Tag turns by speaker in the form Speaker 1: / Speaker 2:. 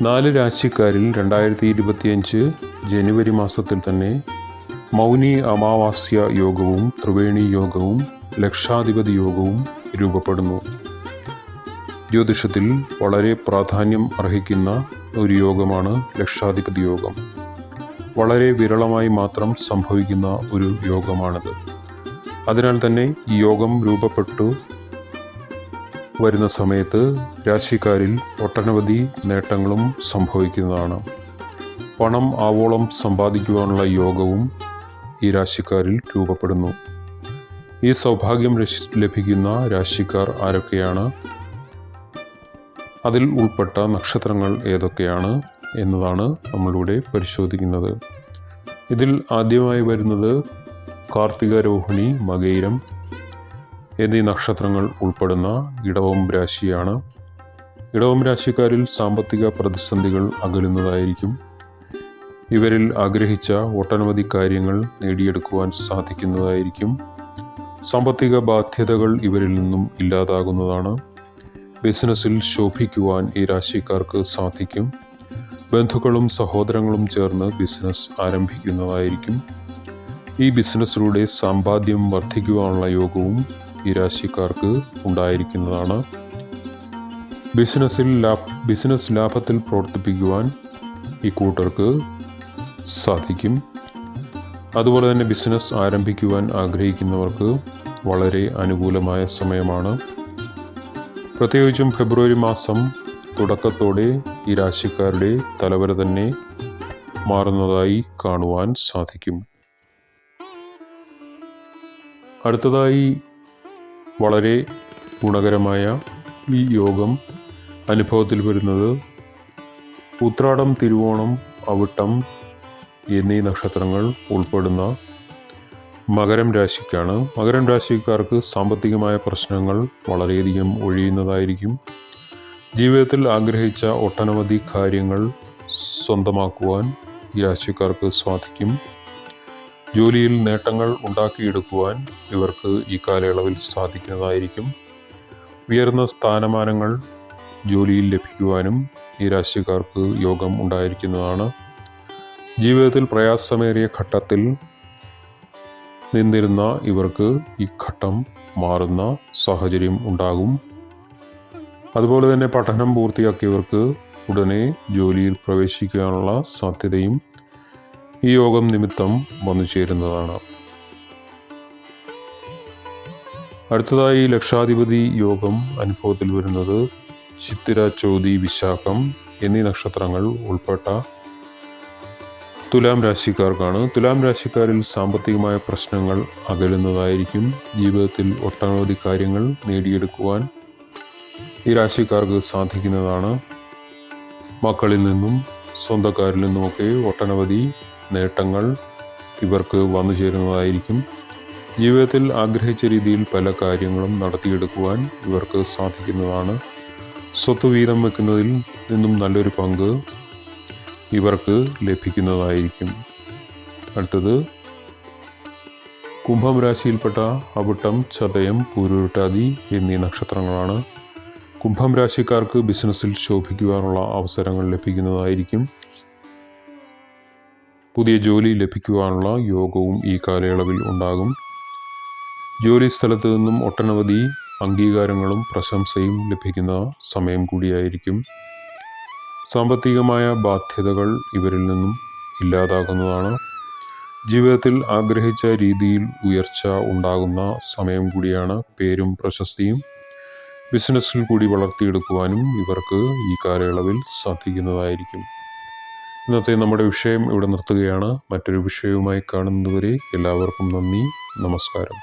Speaker 1: 4 രാശിക്കാരിൽ 2025 ജനുവരി മാസത്തിൽ തന്നെ മൗനി അമാവാസ്യ യോഗവും ത്രിവേണി യോഗവും ലക്ഷാധിപതി യോഗവും രൂപപ്പെടുന്നു. ജ്യോതിഷത്തിൽ വളരെ പ്രാധാന്യം അർഹിക്കുന്ന ഒരു യോഗമാണ് ലക്ഷാധിപതി യോഗം. വളരെ വിരളമായി മാത്രം സംഭവിക്കുന്ന ഒരു യോഗമാണിത്. അതിനാൽ തന്നെ ഈ യോഗം രൂപപ്പെട്ടു വരുന്ന സമയത്ത് രാശിക്കാരിൽ ഒട്ടനവധി നേട്ടങ്ങളും സംഭവിക്കുന്നതാണ്. പണം ആവോളം സമ്പാദിക്കുവാനുള്ള യോഗവും ഈ രാശിക്കാരിൽ രൂപപ്പെടുന്നു. ഈ സൗഭാഗ്യം ലഭിക്കുന്ന രാശിക്കാർ ആരൊക്കെയാണ്, അതിൽ ഉൾപ്പെട്ട നക്ഷത്രങ്ങൾ ഏതൊക്കെയാണ് എന്നതാണ് നമ്മളിവിടെ പരിശോധിക്കുന്നത്. ഇതിൽ ആദ്യമായി വരുന്നത് കാർത്തിക, രോഹിണി, മകയിരം എന്നീ നക്ഷത്രങ്ങൾ ഉൾപ്പെടുന്ന ഇടവം രാശിയാണ്. ഇടവം രാശിക്കാരിൽ സാമ്പത്തിക പ്രതിസന്ധികൾ അകലുന്നതായിരിക്കും. ഇവരിൽ ആഗ്രഹിച്ച ഒട്ടനവധി കാര്യങ്ങൾ നേടിയെടുക്കുവാൻ സാധിക്കുന്നതായിരിക്കും. സാമ്പത്തിക ബാധ്യതകൾ ഇവരിൽ നിന്നും ഇല്ലാതാകുന്നതാണ്. ബിസിനസ്സിൽ ശോഭിക്കുവാൻ ഈ രാശിക്കാർക്ക് സാധിക്കും. ബന്ധുക്കളും സഹോദരങ്ങളും ചേർന്ന് ബിസിനസ് ആരംഭിക്കുന്നതായിരിക്കും. ഈ ബിസിനസ്സിലൂടെ സമ്പാദ്യം വർദ്ധിക്കുവാനുള്ള യോഗവും ഈ രാശിക്കാർക്ക് ഉണ്ടായിരിക്കുന്നതാണ്. ബിസിനസ് ലാഭത്തിൽ പ്രവർത്തിപ്പിക്കുവാൻ ഈ കൂട്ടർക്ക് സാധിക്കും. അതുപോലെ തന്നെ ബിസിനസ് ആരംഭിക്കുവാൻ ആഗ്രഹിക്കുന്നവർക്ക് വളരെ അനുകൂലമായ സമയമാണ്. പ്രത്യേകിച്ചും ഫെബ്രുവരി മാസം തുടക്കത്തോടെ ഈ രാശിക്കാരുടെ തലവര തന്നെ മാറുന്നതായി കാണുവാൻ സാധിക്കും. അടുത്തതായി വളരെ ഗുണകരമായ ഈ യോഗം അനുഭവത്തിൽ വരുന്നത് ഉത്രാടം, തിരുവോണം, അവിട്ടം എന്നീ നക്ഷത്രങ്ങൾ ഉൾപ്പെടുന്ന മകരം രാശിക്കാണ്. മകരം രാശിക്കാർക്ക് സാമ്പത്തികമായ പ്രശ്നങ്ങൾ വളരെയധികം ഒഴിയുന്നതായിരിക്കും. ജീവിതത്തിൽ ആഗ്രഹിച്ച ഒട്ടനവധി കാര്യങ്ങൾ സ്വന്തമാക്കുവാൻ ഈ രാശിക്കാർക്ക് സാധിക്കും. ജോലിയിൽ നേട്ടങ്ങൾ ഉണ്ടാക്കിയെടുക്കുവാൻ ഇവർക്ക് ഈ കാലയളവിൽ സാധിക്കുന്നതായിരിക്കും. ഉയർന്ന സ്ഥാനമാനങ്ങൾ ജോലിയിൽ ലഭിക്കുവാനും ഈ രാശിക്കാർക്ക് യോഗം ഉണ്ടായിരിക്കുന്നതാണ്. ജീവിതത്തിൽ പ്രയാസമേറിയ ഘട്ടത്തിൽ നിന്നിരുന്ന ഇവർക്ക് ഈ ഘട്ടം മാറുന്ന സാഹചര്യം ഉണ്ടാകും. അതുപോലെ തന്നെ പഠനം പൂർത്തിയാക്കിയവർക്ക് ഉടനെ ജോലിയിൽ പ്രവേശിക്കാനുള്ള സാധ്യതയും ഈ യോഗം നിമിത്തം വന്നു ചേരുന്നതാണ്. അടുത്തതായി ലക്ഷാധിപതി യോഗം അനുഭവത്തിൽ വരുന്നത് ചിത്തിര, ചോതി, വിശാഖം എന്നീ നക്ഷത്രങ്ങൾ ഉൾപ്പെട്ട തുലാം രാശിക്കാർക്കാണ്. തുലാം രാശിക്കാരിൽ സാമ്പത്തികമായ പ്രശ്നങ്ങൾ അകലുന്നതായിരിക്കും. ജീവിതത്തിൽ ഒട്ടനവധി കാര്യങ്ങൾ നേടിയെടുക്കുവാൻ ഈ രാശിക്കാർക്ക് സാധിക്കുന്നതാണ്. മക്കളിൽ നിന്നും സ്വന്തക്കാരിൽ നിന്നുമൊക്കെ ഒട്ടനവധി നേട്ടങ്ങൾ ഇവർക്ക് വന്നു ചേരുന്നതായിരിക്കും. ജീവിതത്തിൽ ആഗ്രഹിച്ച രീതിയിൽ പല കാര്യങ്ങളും നടത്തിയെടുക്കുവാൻ ഇവർക്ക് സാധിക്കുന്നതാണ്. സ്വത്ത് വീതം വെക്കുന്നതിൽ നിന്നും നല്ലൊരു പങ്ക് ഇവർക്ക് ലഭിക്കുന്നതായിരിക്കും. അടുത്തത് കുംഭം രാശിയിൽപ്പെട്ട അവിട്ടം, ചതയം, പൂരുരുട്ടാതി എന്നീ നക്ഷത്രങ്ങളാണ്. കുംഭം രാശിക്കാർക്ക് ബിസിനസ്സിൽ ശോഭിക്കുവാനുള്ള അവസരങ്ങൾ ലഭിക്കുന്നതായിരിക്കും. പുതിയ ജോലി ലഭിക്കുവാനുള്ള യോഗവും ഈ കാലയളവിൽ ഉണ്ടാകും. ജോലി സ്ഥലത്ത് നിന്നും ഒട്ടനവധി അംഗീകാരങ്ങളും പ്രശംസയും ലഭിക്കുന്ന സമയം കൂടിയായിരിക്കും. സാമ്പത്തികമായ ബാധ്യതകൾ ഇവരിൽ നിന്നും ഇല്ലാതാകുന്നതാണ്. ജീവിതത്തിൽ ആഗ്രഹിച്ച രീതിയിൽ ഉയർച്ച ഉണ്ടാകുന്ന സമയം കൂടിയാണ്. പേരും പ്രശസ്തിയും ബിസിനസ്സിൽ കൂടി വളർത്തിയെടുക്കുവാനും ഇവർക്ക് ഈ കാലയളവിൽ സാധിക്കുന്നതായിരിക്കും. ഇന്നത്തെ നമ്മുടെ വിഷയം ഇവിടെ നിർത്തുകയാണ്. മറ്റൊരു വിഷയവുമായി കാണുന്നതുവരെ എല്ലാവർക്കും നന്ദി, നമസ്കാരം.